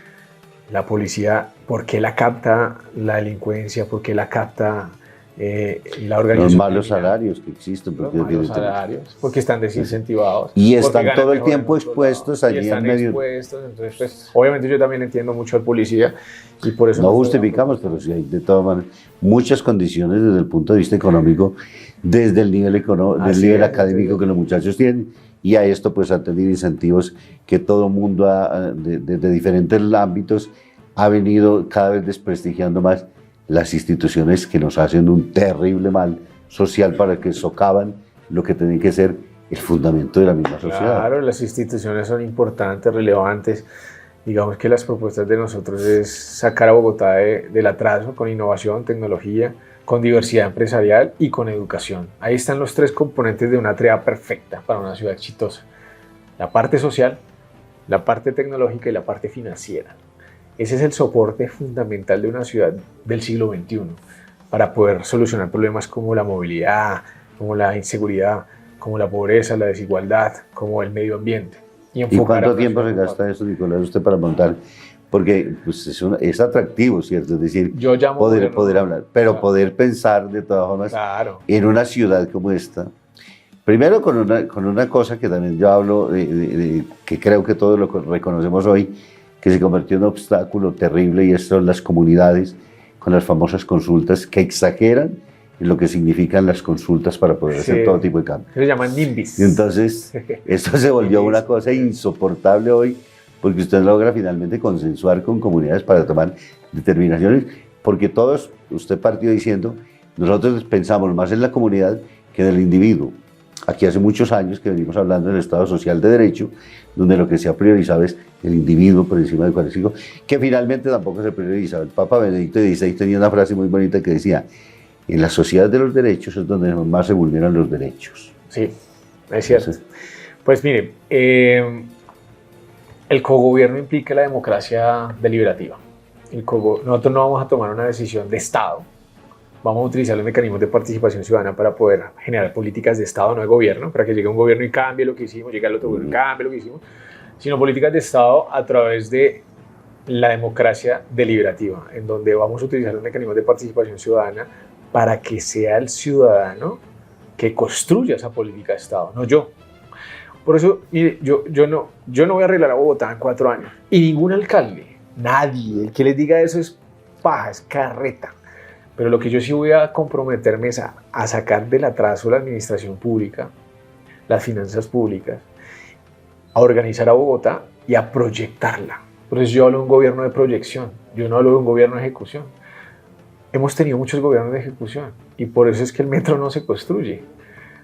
la policía, ¿por qué la capta la delincuencia? ¿Por qué la capta la organización? Los malos salarios que existen. Los malos salarios, porque están desincentivados. Y están todo el tiempo expuestos allí en medio. Entonces, pues, obviamente yo también entiendo mucho al policía y por eso... No justificamos, pero sí hay de todas maneras muchas condiciones desde el punto de vista económico, desde el nivel, académico que los muchachos tienen, y a esto pues han tenido incentivos que todo mundo desde diferentes ámbitos ha venido cada vez desprestigiando más las instituciones que nos hacen un terrible mal social para que socavan lo que tiene que ser el fundamento de la misma sociedad. Claro, las instituciones son importantes, relevantes. Digamos que las propuestas de nosotros es sacar a Bogotá del atraso con innovación, tecnología, con diversidad empresarial y con educación. Ahí están los 3 componentes de una tríada perfecta para una ciudad exitosa. La parte social, la parte tecnológica y la parte financiera. Ese es el soporte fundamental de una ciudad del siglo XXI para poder solucionar problemas como la movilidad, como la inseguridad, como la pobreza, la desigualdad, como el medio ambiente. ¿Y cuánto tiempo se gasta eso, Nicolás, usted para montar porque pues, es atractivo, ¿cierto? Es decir, Yo llamo poder hablar, pero Claro. poder pensar de todas formas Claro. en una ciudad como esta. Primero con una cosa que también yo hablo, que creo que todos lo reconocemos hoy, que se convirtió en un obstáculo terrible, y esto son las comunidades con las famosas consultas que exageran en lo que significan las consultas para poder hacer todo tipo de cambios. Se llaman NIMBYs. Y entonces esto se volvió una cosa insoportable hoy, porque usted logra finalmente consensuar con comunidades para tomar determinaciones, porque todos, usted partió diciendo, nosotros pensamos más en la comunidad que en el individuo. Aquí hace muchos años que venimos hablando del Estado Social de Derecho, donde lo que se ha priorizado es el individuo por encima del colectivo, que finalmente tampoco se priorizaba. El Papa Benedicto XVI tenía una frase muy bonita que decía, en la sociedad de los derechos es donde más se vulneran los derechos. Sí, es cierto. Entonces, Pues mire, el cogobierno implica la democracia deliberativa. Nosotros no vamos a tomar una decisión de Estado, vamos a utilizar los mecanismos de participación ciudadana para poder generar políticas de Estado, no de gobierno, para que llegue un gobierno y cambie lo que hicimos, llegue el otro gobierno y cambie lo que hicimos, sino políticas de Estado a través de la democracia deliberativa, en donde vamos a utilizar los mecanismos de participación ciudadana para que sea el ciudadano que construya esa política de Estado, no yo. Por eso, mire, yo no voy a arreglar a Bogotá en 4 años. Y ningún alcalde, nadie, el que les diga eso es paja, es carreta. Pero lo que yo sí voy a comprometerme es a sacar del atraso la administración pública, las finanzas públicas, a organizar a Bogotá y a proyectarla. Por eso yo hablo de un gobierno de proyección, yo no hablo de un gobierno de ejecución. Hemos tenido muchos gobiernos de ejecución y por eso es que el metro no se construye.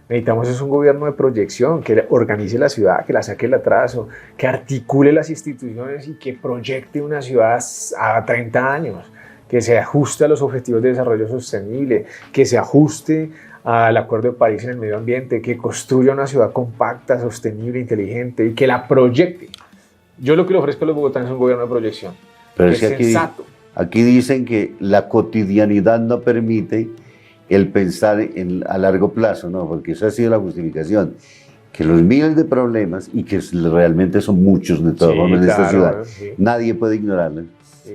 Necesitamos es un gobierno de proyección que organice la ciudad, que la saque del atraso, que articule las instituciones y que proyecte una ciudad a 30 años, que se ajuste a los objetivos de desarrollo sostenible, que se ajuste al Acuerdo de París en el medio ambiente, que construya una ciudad compacta, sostenible, inteligente y que la proyecte. Yo lo que le ofrezco a los bogotanos es un gobierno de proyección, pero que es que es sensato. aquí dicen que la cotidianidad no permite el pensar a largo plazo, ¿no? Porque esa ha sido la justificación, que los miles de problemas, y que realmente son muchos de todas formas en esta ciudad, nadie puede ignorarlos,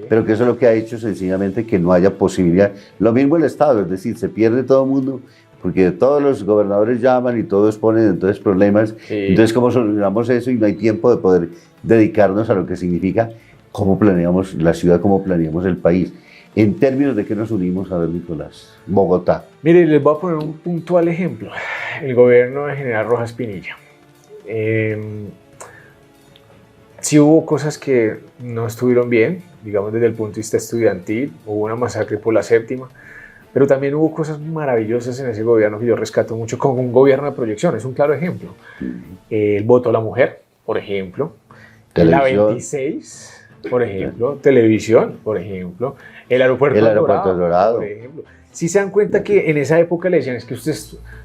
pero que eso es lo que ha hecho sencillamente que no haya posibilidad. Lo mismo el Estado, es decir, se pierde todo el mundo, porque todos los gobernadores llaman y todos ponen entonces problemas, entonces ¿cómo solucionamos eso? Y no hay tiempo de poder dedicarnos a lo que significa cómo planeamos la ciudad, cómo planeamos el país. En términos de qué nos unimos, a ver, Nicolás, Bogotá. Mire, les voy a poner un puntual ejemplo. El gobierno de General Rojas Pinilla. Sí hubo cosas que no estuvieron bien, digamos desde el punto de vista estudiantil, hubo una masacre por la séptima, pero también hubo cosas maravillosas en ese gobierno que yo rescato mucho como un gobierno de proyección, es un claro ejemplo. El voto a la mujer, por ejemplo, la 26, por ejemplo, televisión, por ejemplo, el aeropuerto Dorado, por ejemplo. Si se dan cuenta que en esa época le decían, es que usted,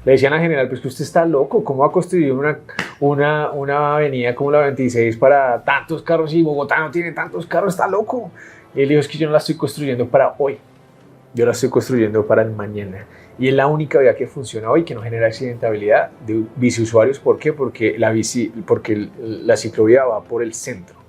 le decían al general, pues que usted está loco, ¿cómo va a construir una avenida como la 26 para tantos carros y Bogotá no tiene tantos carros, está loco? Y él dijo, es que yo no la estoy construyendo para hoy, yo la estoy construyendo para el mañana. Y es la única vía que funciona hoy, que no genera accidentabilidad de biciusuarios. ¿Por qué? Porque la ciclovía va por el centro.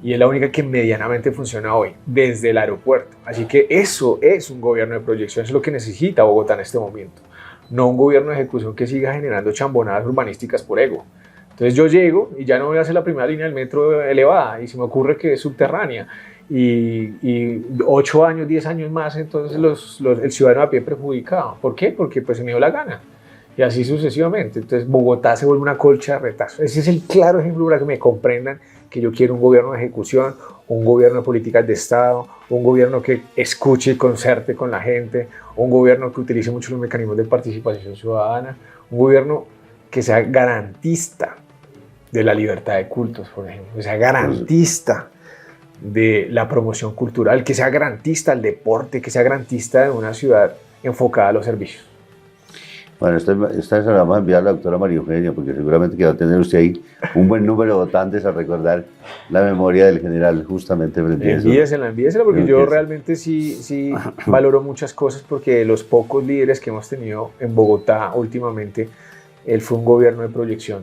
Y es la única que medianamente funciona hoy, desde el aeropuerto. Así que eso es un gobierno de proyección, es lo que necesita Bogotá en este momento. No un gobierno de ejecución que siga generando chambonadas urbanísticas por ego. Entonces yo llego y ya no voy a hacer la primera línea del metro elevada, y se me ocurre que es subterránea. Y 8 años, 10 años más, entonces el ciudadano a pie perjudicado. ¿Por qué? Porque pues se me dio la gana. Y así sucesivamente. Entonces Bogotá se vuelve una colcha de retazos. Ese es el claro ejemplo para que me comprendan que yo quiero un gobierno de ejecución, un gobierno de políticas de Estado, un gobierno que escuche y concerte con la gente, un gobierno que utilice mucho los mecanismos de participación ciudadana, un gobierno que sea garantista de la libertad de cultos, por ejemplo, que sea garantista de la promoción cultural, que sea garantista del deporte, que sea garantista de una ciudad enfocada a los servicios. Bueno, esta se la vamos a enviar a la doctora María Eugenia, porque seguramente que va a tener usted ahí un buen número de votantes a recordar la memoria del general justamente frente a eso. Envíesela, porque yo realmente sí valoro muchas cosas, porque de los pocos líderes que hemos tenido en Bogotá últimamente, él fue un gobierno de proyección,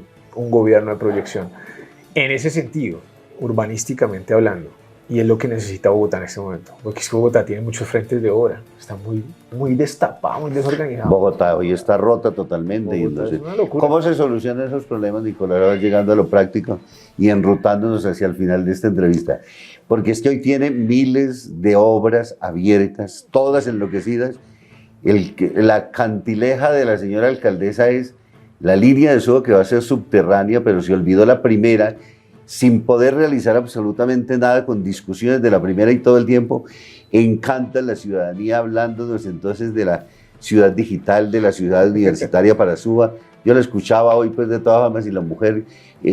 En ese sentido, urbanísticamente hablando, Y es lo que necesita Bogotá en este momento, porque es que Bogotá tiene muchos frentes de obra, está muy destapado, muy desorganizado. Bogotá hoy está rota totalmente. Bogotá es una locura. ¿Cómo se solucionan esos problemas, Nicolás, ahora llegando a lo práctico y enrutándonos hacia el final de esta entrevista? Porque es que hoy tiene miles de obras abiertas, todas enloquecidas. La cantileja de la señora alcaldesa es la línea de suba que va a ser subterránea, pero se olvidó la primera, sin poder realizar absolutamente nada, con discusiones de la primera y todo el tiempo. Encanta la ciudadanía hablándonos entonces de la ciudad digital, de la ciudad universitaria para Suba. Yo la escuchaba hoy pues de todas formas y la mujer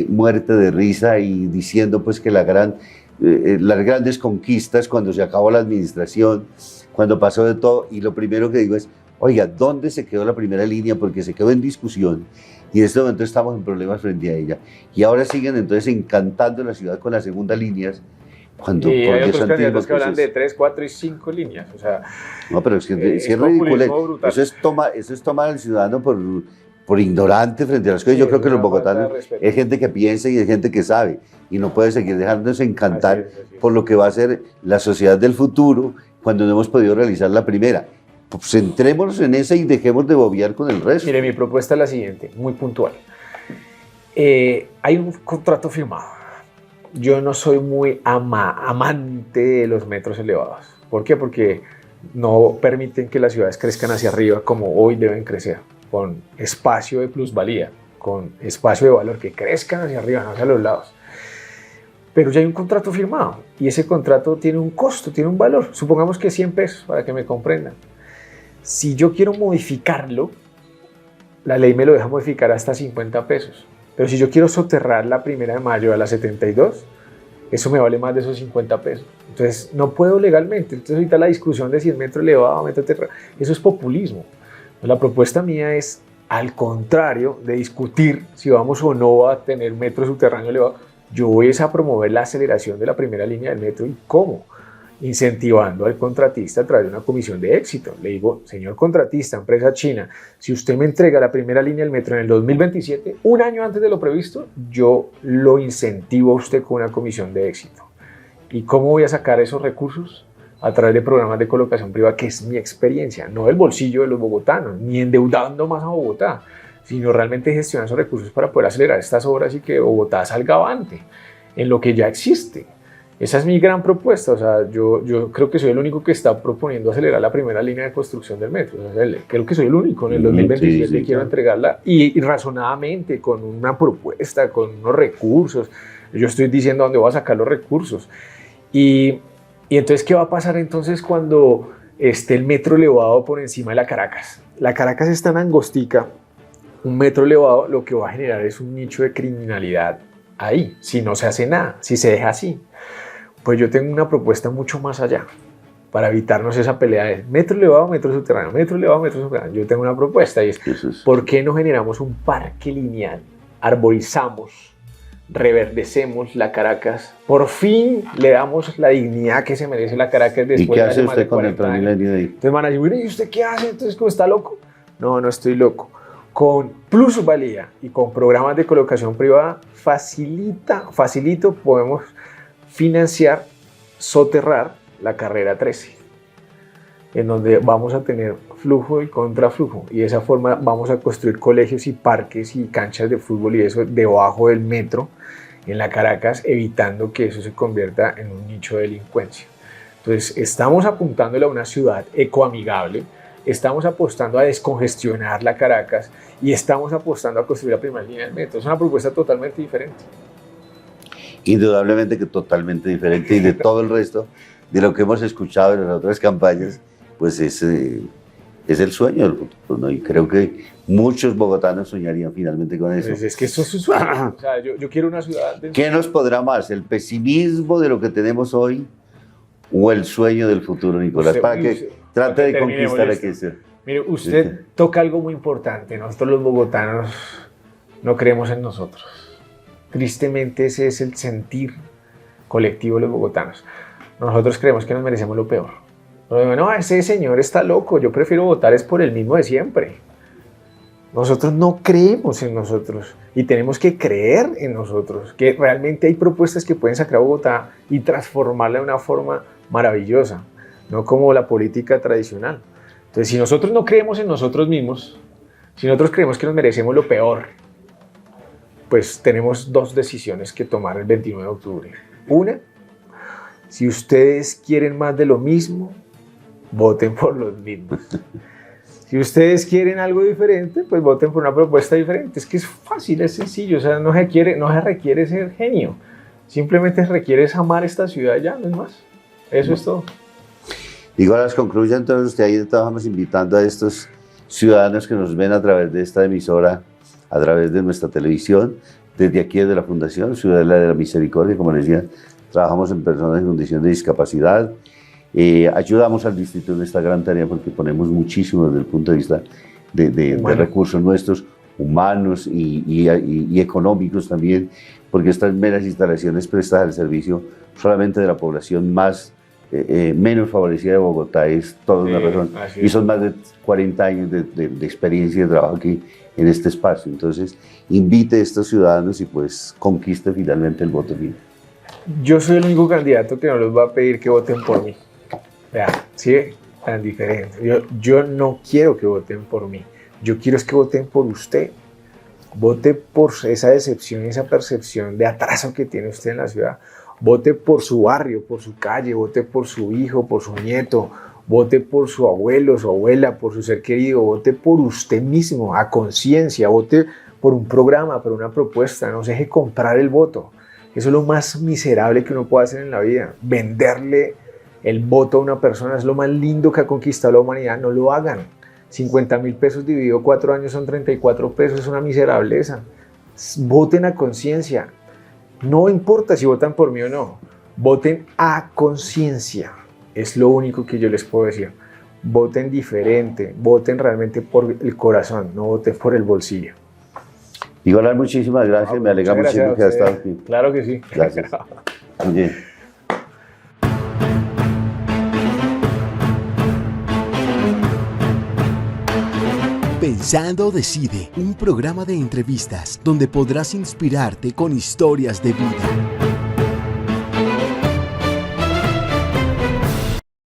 muerta de risa y diciendo pues que las grandes conquistas cuando se acabó la administración, cuando pasó de todo, y lo primero que digo es, oiga, ¿dónde se quedó la primera línea? Porque se quedó en discusión y en este momento estamos en problemas frente a ella. Y ahora siguen entonces encantando la ciudad con las segundas líneas. Cuando, y hay otros candidatos que pues hablan de 3, 4 y 5 líneas. O sea, no, pero es que es ridículo. Eso es tomar al ciudadano por ignorante frente a las cosas. Sí, yo creo que los bogotanos es gente que piensa y es gente que sabe y no puede seguir dejándose encantar por lo que va a ser la sociedad del futuro cuando no hemos podido realizar la primera. Pues centrémonos en esa y dejemos de bobear con el resto. Mire, mi propuesta es la siguiente, muy puntual. Hay un contrato firmado. Yo no soy muy amante de los metros elevados. ¿Por qué? Porque no permiten que las ciudades crezcan hacia arriba como hoy deben crecer, con espacio de plusvalía, con espacio de valor, que crezcan hacia arriba, no hacia los lados. Pero ya hay un contrato firmado y ese contrato tiene un costo, tiene un valor. Supongamos que 100 pesos, para que me comprendan. Si yo quiero modificarlo, la ley me lo deja modificar hasta 50 pesos. Pero si yo quiero soterrar la 1 de mayo a la 72, eso me vale más de esos 50 pesos. Entonces no puedo legalmente. Entonces ahorita la discusión de si es metro elevado, metro terreno, eso es populismo. La propuesta mía es, al contrario de discutir si vamos o no a tener metro subterráneo elevado, yo voy a promover la aceleración de la primera línea del metro. ¿Y cómo? Incentivando al contratista a través de una comisión de éxito. Le digo, señor contratista, empresa china, si usted me entrega la primera línea del metro en el 2027, un año antes de lo previsto, yo lo incentivo a usted con una comisión de éxito. ¿Y cómo voy a sacar esos recursos? A través de programas de colocación privada, que es mi experiencia, no el bolsillo de los bogotanos, ni endeudando más a Bogotá, sino realmente gestionar esos recursos para poder acelerar estas obras y que Bogotá salga avante en lo que ya existe. Esa es mi gran propuesta. O sea, yo creo que soy el único que está proponiendo acelerar la primera línea de construcción del metro. O sea, creo que soy el único. En el 2027 quiero entregarla y razonadamente, con una propuesta, con unos recursos. Yo estoy diciendo dónde voy a sacar los recursos. Y entonces, ¿qué va a pasar entonces cuando esté el metro elevado por encima de la Caracas? La Caracas es tan angostica, un metro elevado lo que va a generar es un nicho de criminalidad ahí, si no se hace nada, si se deja así. Pues yo tengo una propuesta mucho más allá, para evitarnos esa pelea de metro elevado, metro subterráneo, metro elevado, metro subterráneo. Yo tengo una propuesta y es, ¿por qué no generamos un parque lineal? Arborizamos, reverdecemos la Caracas, por fin le damos la dignidad que se merece la Caracas después. ¿Y qué hace de usted con el Transmilenio de ahí? Entonces van a decir, ¿y usted qué hace? Entonces, ¿cómo está loco? No, no estoy loco. Con plusvalía y con programas de colocación privada, facilito, podemos financiar, soterrar la carrera 13, en donde vamos a tener flujo y contraflujo, y de esa forma vamos a construir colegios y parques y canchas de fútbol y eso debajo del metro en la Caracas, evitando que eso se convierta en un nicho de delincuencia. Entonces estamos apuntándole a una ciudad ecoamigable, estamos apostando a descongestionar la Caracas y estamos apostando a construir la primera línea del metro. Es una propuesta totalmente diferente. Indudablemente que totalmente diferente, y de todo el resto de lo que hemos escuchado en las otras campañas, pues es el sueño del futuro, ¿no? Y creo que muchos bogotanos soñarían finalmente con eso. Pues es que eso es un sueño. O sea, yo quiero una ciudad... ¿Qué nos podrá más? ¿El pesimismo de lo que tenemos hoy o el sueño del futuro, Nicolás? Para que trate de conquistar aquello. Mire, usted toca algo muy importante. Nosotros los bogotanos no creemos en nosotros. Tristemente ese es el sentir colectivo de los bogotanos. Nosotros creemos que nos merecemos lo peor. No, ese señor está loco, yo prefiero votar es por el mismo de siempre. Nosotros no creemos en nosotros y tenemos que creer en nosotros, que realmente hay propuestas que pueden sacar a Bogotá y transformarla de una forma maravillosa, no como la política tradicional. Entonces, si nosotros no creemos en nosotros mismos, si nosotros creemos que nos merecemos lo peor, pues tenemos dos decisiones que tomar el 29 de octubre. Una, si ustedes quieren más de lo mismo, voten por los mismos. Si ustedes quieren algo diferente, pues voten por una propuesta diferente. Es que es fácil, es sencillo, o sea, no se requiere ser genio. Simplemente se requiere amar esta ciudad ya, no es más. Eso es todo. Digo, a las conclusiones, entonces, usted ahí estamos invitando a estos ciudadanos que nos ven a través de esta emisora, a través de nuestra televisión, desde aquí desde la Fundación Ciudadela de la Misericordia, como les decía, trabajamos en personas en condición de discapacidad, ayudamos al distrito en esta gran tarea porque ponemos muchísimo desde el punto de vista de recursos nuestros, humanos y económicos también, porque estas meras instalaciones prestan el servicio solamente de la población menos favorecida de Bogotá, es toda una razón, y son más de 40 años de experiencia de trabajo aquí en este espacio. Entonces, invite a estos ciudadanos y pues conquiste finalmente el voto final. Yo soy el único candidato que no les va a pedir que voten por mí. Vean, ¿sí? Tan diferente. Yo no quiero que voten por mí. Yo quiero es que voten por usted. Vote por esa decepción y esa percepción de atraso que tiene usted en la ciudad. Vote por su barrio, por su calle, vote por su hijo, por su nieto, vote por su abuelo, su abuela, por su ser querido, vote por usted mismo, a conciencia, vote por un programa, por una propuesta, no se deje comprar el voto. Eso es lo más miserable que uno puede hacer en la vida, venderle el voto a una persona, es lo más lindo que ha conquistado la humanidad, no lo hagan. 50.000 pesos dividido 4 años son 34 pesos, es una miserableza. Voten a conciencia. No importa si votan por mí o no, voten a conciencia. Es lo único que yo les puedo decir. Voten diferente, voten realmente por el corazón, no voten por el bolsillo. Nicolás, muchísimas gracias, me alegra muchísimo que haya estado aquí. Claro que sí. Gracias. Muy bien. Pensando Decide, un programa de entrevistas donde podrás inspirarte con historias de vida.